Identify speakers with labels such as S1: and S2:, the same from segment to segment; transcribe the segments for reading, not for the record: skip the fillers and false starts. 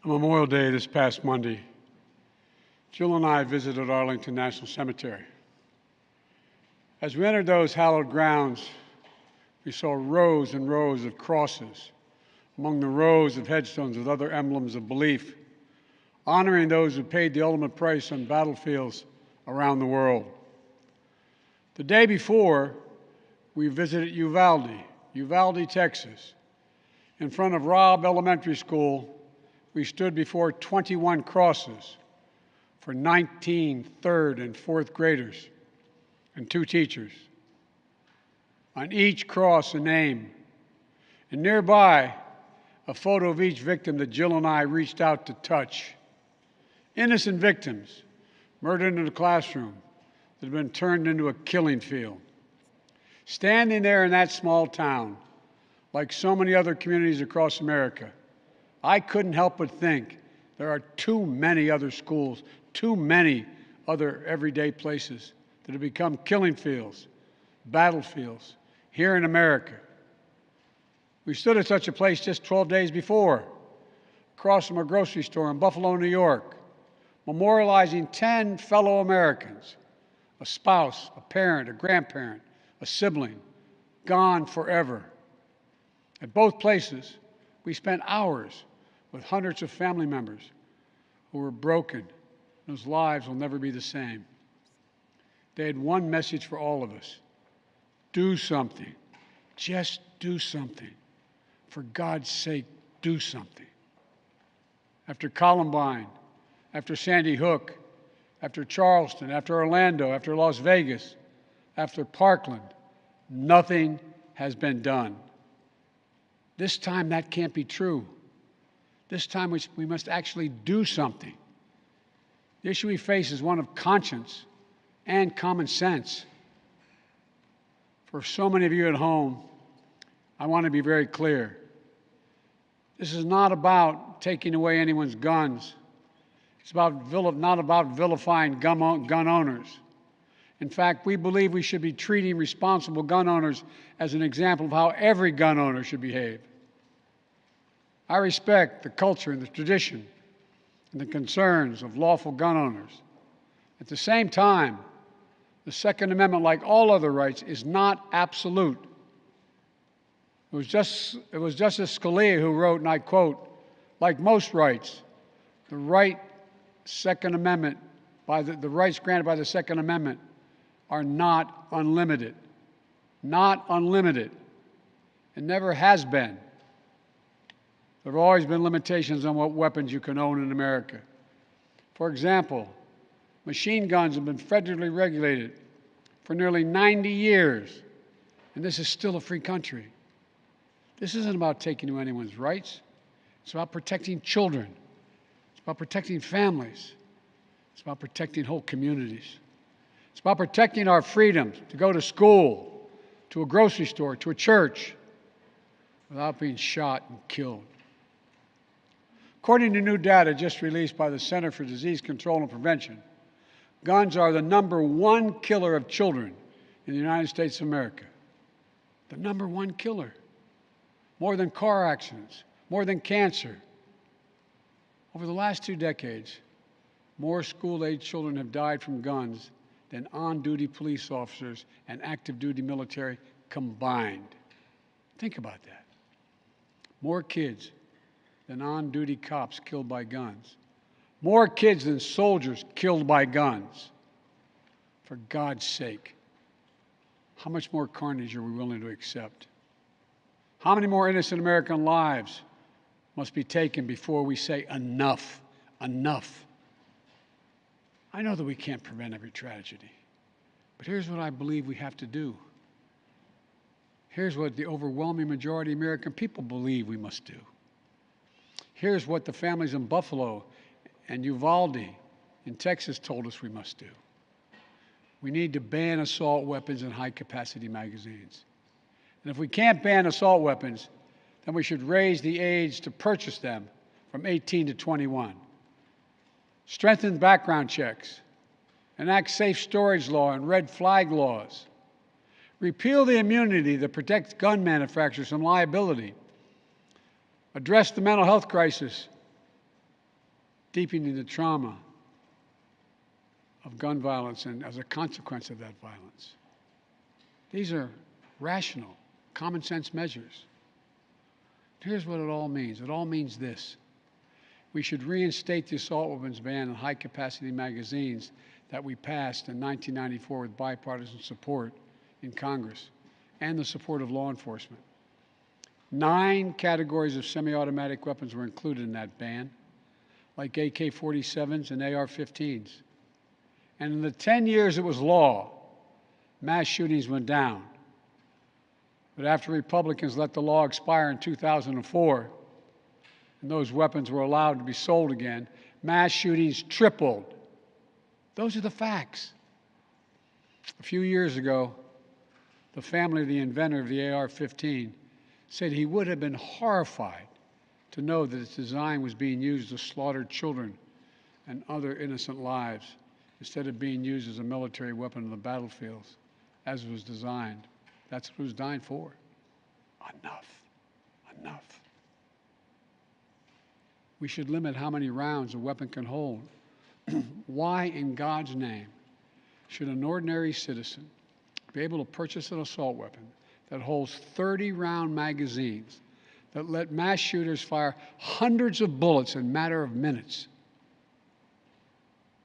S1: On Memorial Day this past Monday, Jill and I visited Arlington National Cemetery. As we entered those hallowed grounds, we saw rows and rows of crosses among the rows of headstones with other emblems of belief, honoring those who paid the ultimate price on battlefields around the world. The day before, we visited Uvalde, Texas. In front of Robb Elementary School, we stood before 21 crosses for 19 third and fourth graders and 2 teachers. On each cross, a name, and nearby, a photo of each victim that Jill and I reached out to touch. Innocent victims murdered in a classroom that had been turned into a killing field. Standing there in that small town, like so many other communities across America, I couldn't help but think there are too many other schools, too many other everyday places that have become killing fields, battlefields here in America. We stood at such a place just 12 days before, across from a grocery store in Buffalo, New York, memorializing 10 fellow Americans, a spouse, a parent, a grandparent, a sibling, gone forever. At both places, we spent hours with hundreds of family members who were broken, whose lives will never be the same. They had one message for all of us: do something. Just do something. For God's sake, do something. After Columbine, after Sandy Hook, after Charleston, after Orlando, after Las Vegas, after Parkland, nothing has been done. This time that can't be true. This time we must actually do something. The issue we face is one of conscience and common sense. For so many of you at home, I want to be very clear. This is not about taking away anyone's guns. It's not about vilifying gun owners. In fact, we believe we should be treating responsible gun owners as an example of how every gun owner should behave. I respect the culture and the tradition and the concerns of lawful gun owners. At the same time, the Second Amendment, like all other rights, is not absolute. It was Justice Scalia who wrote, and I quote, "Like most rights, the rights granted by the Second Amendment are not unlimited." Not unlimited. It never has been. There have always been limitations on what weapons you can own in America. For example, machine guns have been federally regulated for nearly 90 years, and this is still a free country. This isn't about taking away anyone's rights. It's about protecting children. It's about protecting families. It's about protecting whole communities. It's about protecting our freedom to go to school, to a grocery store, to a church, without being shot and killed. According to new data just released by the Center for Disease Control and Prevention, guns are the #1 killer of children in the United States of America. The #1 killer. More than car accidents, more than cancer. Over the last 2 decades, more school-aged children have died from guns than on-duty police officers and active-duty military combined. Think about that. More kids than on-duty cops killed by guns. More kids than soldiers killed by guns. For God's sake, how much more carnage are we willing to accept? How many more innocent American lives must be taken before we say enough, enough? I know that we can't prevent every tragedy, but here's what I believe we have to do. Here's what the overwhelming majority of American people believe we must do. Here's what the families in Buffalo and Uvalde in Texas told us we must do. We need to ban assault weapons and high-capacity magazines. And if we can't ban assault weapons, then we should raise the age to purchase them from 18 to 21. Strengthen background checks, enact safe storage law and red flag laws. Repeal the immunity that protects gun manufacturers from liability. Address the mental health crisis deepening the trauma of gun violence and as a consequence of that violence. These are rational, common sense measures. Here's what it all means. It all means this. We should reinstate the assault weapons ban on high-capacity magazines that we passed in 1994 with bipartisan support in Congress and the support of law enforcement. 9 categories of semi-automatic weapons were included in that ban, like AK-47s and AR-15s. And in the 10 years it was law, mass shootings went down. But after Republicans let the law expire in 2004, and those weapons were allowed to be sold again, mass shootings tripled. Those are the facts. A few years ago, the family of the inventor of the AR-15 said he would have been horrified to know that its design was being used to slaughter children and other innocent lives instead of being used as a military weapon on the battlefields as it was designed. That's what it was designed for. Enough. Enough. We should limit how many rounds a weapon can hold. Why in God's name should an ordinary citizen be able to purchase an assault weapon that holds 30-round magazines that let mass shooters fire hundreds of bullets in a matter of minutes?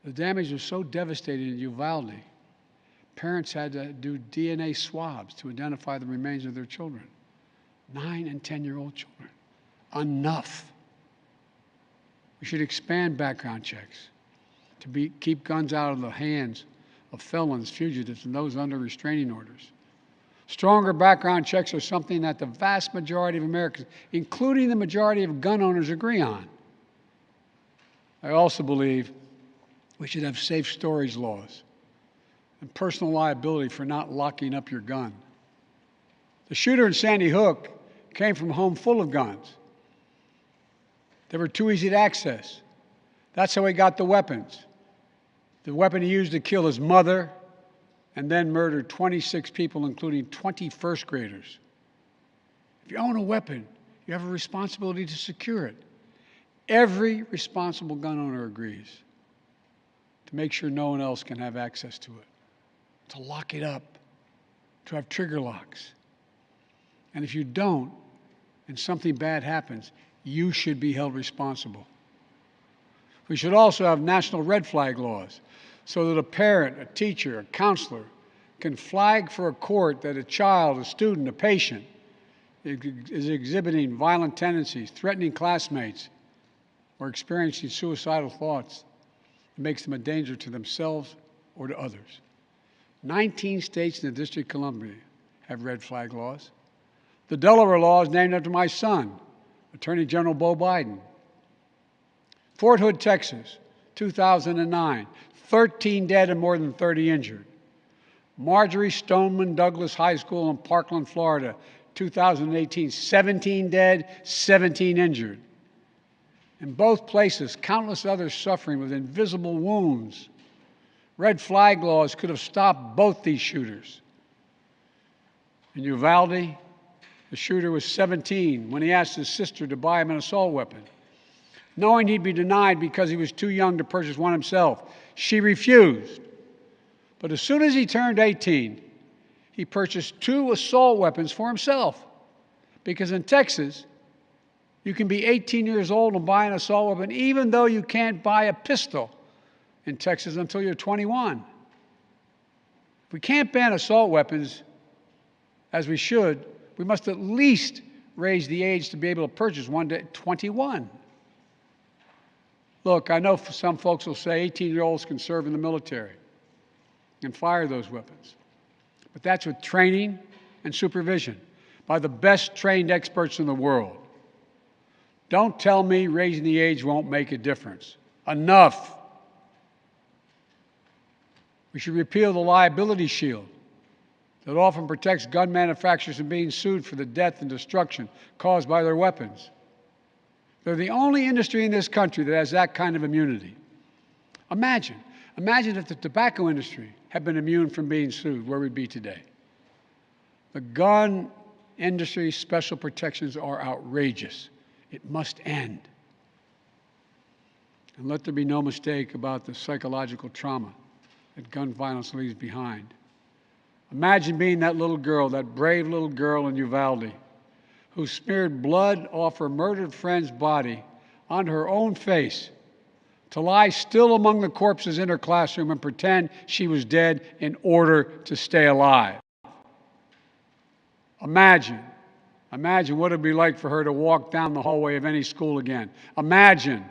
S1: The damage was so devastating in Uvalde, parents had to do DNA swabs to identify the remains of their children. 9- and 10-year-old children. Enough. We should expand background checks to keep guns out of the hands of felons, fugitives, and those under restraining orders. Stronger background checks are something that the vast majority of Americans, including the majority of gun owners, agree on. I also believe we should have safe storage laws and personal liability for not locking up your gun. The shooter in Sandy Hook came from a home full of guns. They were too easy to access. That's how he got the weapons. The weapon he used to kill his mother and then murdered 26 people, including 20 first graders. If you own a weapon, you have a responsibility to secure it. Every responsible gun owner agrees to make sure no one else can have access to it, to lock it up, to have trigger locks. And if you don't, and something bad happens, you should be held responsible. We should also have national red flag laws so that a parent, a teacher, a counselor can flag for a court that a child, a student, a patient is exhibiting violent tendencies, threatening classmates, or experiencing suicidal thoughts. It makes them a danger to themselves or to others. 19 states in the District of Columbia have red flag laws. The Delaware law is named after my son, Attorney General Beau Biden. Fort Hood, Texas, 2009, 13 dead and more than 30 injured. Marjorie Stoneman Douglas High School in Parkland, Florida, 2018, 17 dead, 17 injured. In both places, countless others suffering with invisible wounds. Red flag laws could have stopped both these shooters. In Uvalde, the shooter was 17 when he asked his sister to buy him an assault weapon. Knowing he'd be denied because he was too young to purchase one himself, she refused. But as soon as he turned 18, he purchased 2 assault weapons for himself. Because in Texas, you can be 18 years old and buy an assault weapon, even though you can't buy a pistol in Texas until you're 21. If we can't ban assault weapons, as we should, we must at least raise the age to be able to purchase one to 21. Look, I know some folks will say 18-year-olds can serve in the military and fire those weapons. But that's with training and supervision by the best trained experts in the world. Don't tell me raising the age won't make a difference. Enough. We should repeal the liability shield that often protects gun manufacturers from being sued for the death and destruction caused by their weapons. They're the only industry in this country that has that kind of immunity. Imagine if the tobacco industry had been immune from being sued, where we'd be today. The gun industry's special protections are outrageous. It must end. And let there be no mistake about the psychological trauma that gun violence leaves behind. Imagine being that little girl, that brave little girl in Uvalde, who smeared blood off her murdered friend's body onto her own face to lie still among the corpses in her classroom and pretend she was dead in order to stay alive. Imagine what it would be like for her to walk down the hallway of any school again. Imagine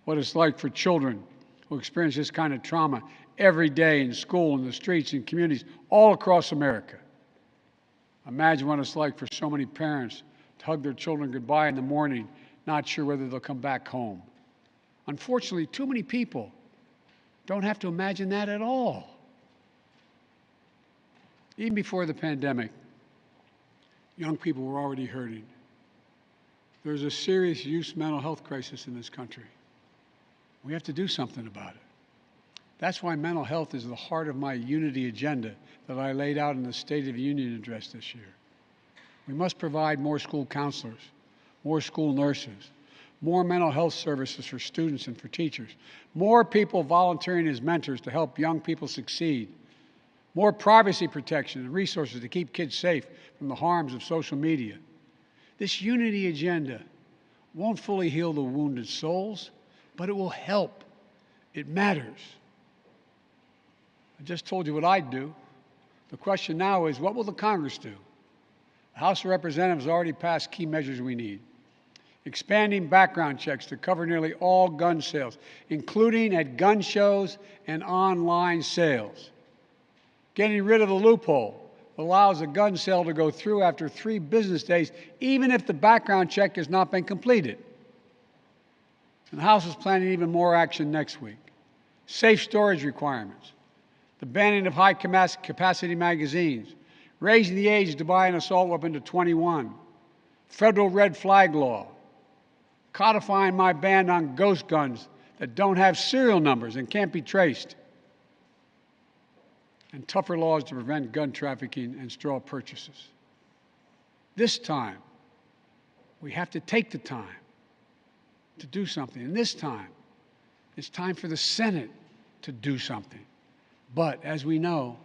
S1: what it's like for children who experience this kind of trauma every day in school, in the streets, in communities all across America. Imagine what it's like for so many parents to hug their children goodbye in the morning, not sure whether they'll come back home. Unfortunately, too many people don't have to imagine that at all. Even before the pandemic, young people were already hurting. There's a serious youth mental health crisis in this country. We have to do something about it. That's why mental health is the heart of my unity agenda that I laid out in the State of the Union address this year. We must provide more school counselors, more school nurses, more mental health services for students and for teachers, more people volunteering as mentors to help young people succeed, more privacy protection and resources to keep kids safe from the harms of social media. This unity agenda won't fully heal the wounded souls, but it will help. It matters. I just told you what I'd do. The question now is, what will the Congress do? The House of Representatives already passed key measures we need. Expanding background checks to cover nearly all gun sales, including at gun shows and online sales. Getting rid of the loophole that allows a gun sale to go through after 3 business days, even if the background check has not been completed. And the House is planning even more action next week. Safe storage requirements, the banning of high-capacity magazines, raising the age to buy an assault weapon to 21, federal red flag law, codifying my ban on ghost guns that don't have serial numbers and can't be traced, and tougher laws to prevent gun trafficking and straw purchases. This time, we have to take the time to do something. And this time, it's time for the Senate to do something. But as we know,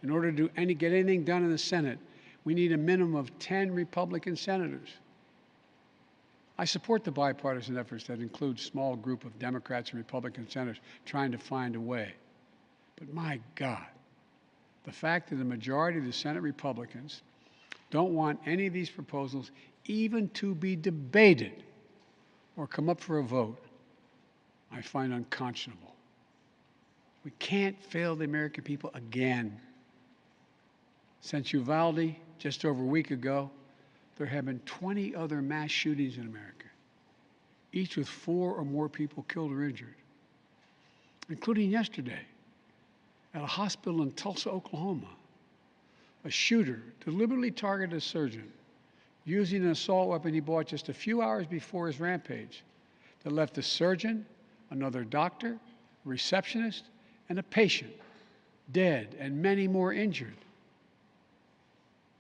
S1: in order to get anything done in the Senate, we need a minimum of 10 Republican senators. I support the bipartisan efforts that include a small group of Democrats and Republican senators trying to find a way. But my God, the fact that the majority of the Senate Republicans don't want any of these proposals even to be debated or come up for a vote, I find unconscionable. We can't fail the American people again. Since Uvalde, just over a week ago, there have been 20 other mass shootings in America, each with 4 or more people killed or injured, including yesterday at a hospital in Tulsa, Oklahoma. A shooter deliberately targeted a surgeon using an assault weapon he bought just a few hours before his rampage that left a surgeon, another doctor, a receptionist, and a patient dead and many more injured.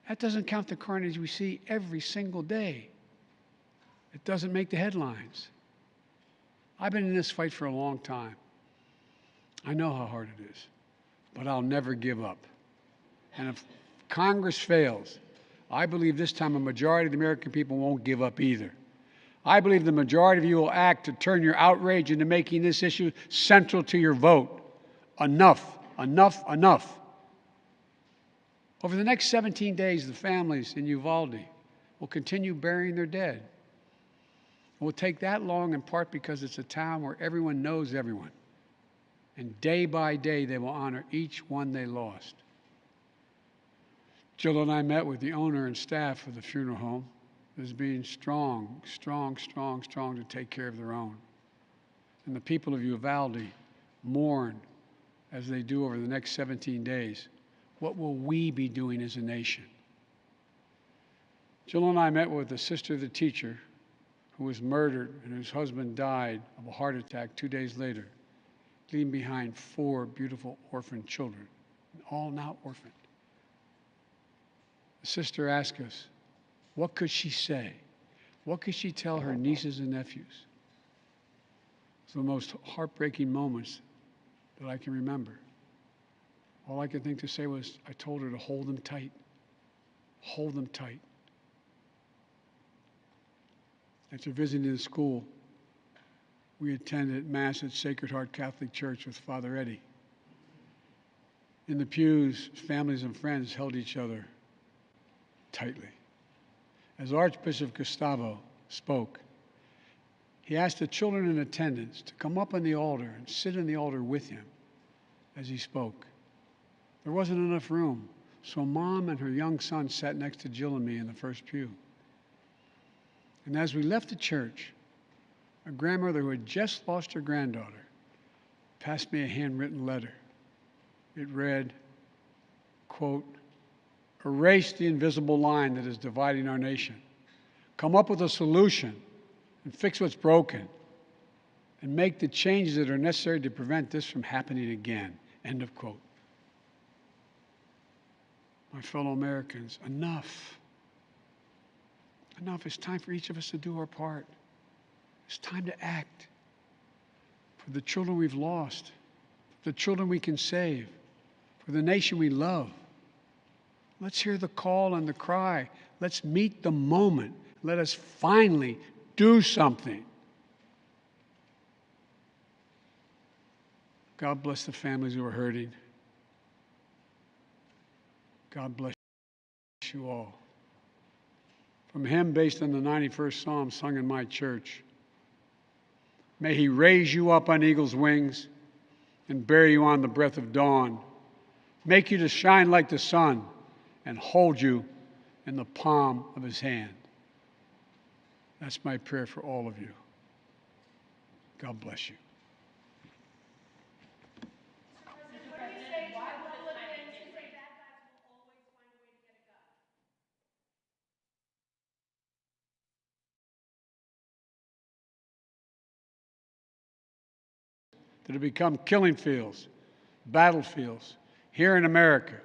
S1: That doesn't count the carnage we see every single day. It doesn't make the headlines. I've been in this fight for a long time. I know how hard it is, but I'll never give up. And if Congress fails, I believe this time a majority of the American people won't give up either. I believe the majority of you will act to turn your outrage into making this issue central to your vote. Enough, enough, enough. Over the next 17 days, the families in Uvalde will continue burying their dead. It will take that long in part because it's a town where everyone knows everyone. And day by day, they will honor each one they lost. Jill and I met with the owner and staff of the funeral home as being strong to take care of their own. And the people of Uvalde mourn as they do over the next 17 days. What will we be doing as a nation? Jill and I met with the sister of the teacher who was murdered and whose husband died of a heart attack 2 days later, leaving behind 4 beautiful orphaned children, all now orphaned. The sister asked us, what could she say? What could she tell her nieces and nephews? was the most heartbreaking moments that I can remember. All I could think to say was, I told her to hold them tight. Hold them tight. After visiting the school, we attended Mass at Sacred Heart Catholic Church with Father Eddie. In the pews, families and friends held each other tightly. As Archbishop Gustavo spoke, he asked the children in attendance to come up on the altar and sit in the altar with him as he spoke. There wasn't enough room, so Mom and her young son sat next to Jill and me in the first pew. And as we left the church, a grandmother who had just lost her granddaughter passed me a handwritten letter. It read, quote, "Erase the invisible line that is dividing our nation. Come up with a solution and fix what's broken and make the changes that are necessary to prevent this from happening again." End of quote. My fellow Americans, enough. Enough. It's time for each of us to do our part. It's time to act for the children we've lost, for the children we can save, for the nation we love. Let's hear the call and the cry. Let's meet the moment. Let us finally do something. God bless the families who are hurting. God bless you all. From a hymn based on the 91st Psalm sung in my church. May He raise you up on eagle's wings and bear you on the breath of dawn, make you to shine like the sun and hold you in the palm of His hand. That's my prayer for all of you. God bless you. That have become killing fields, battlefields here in America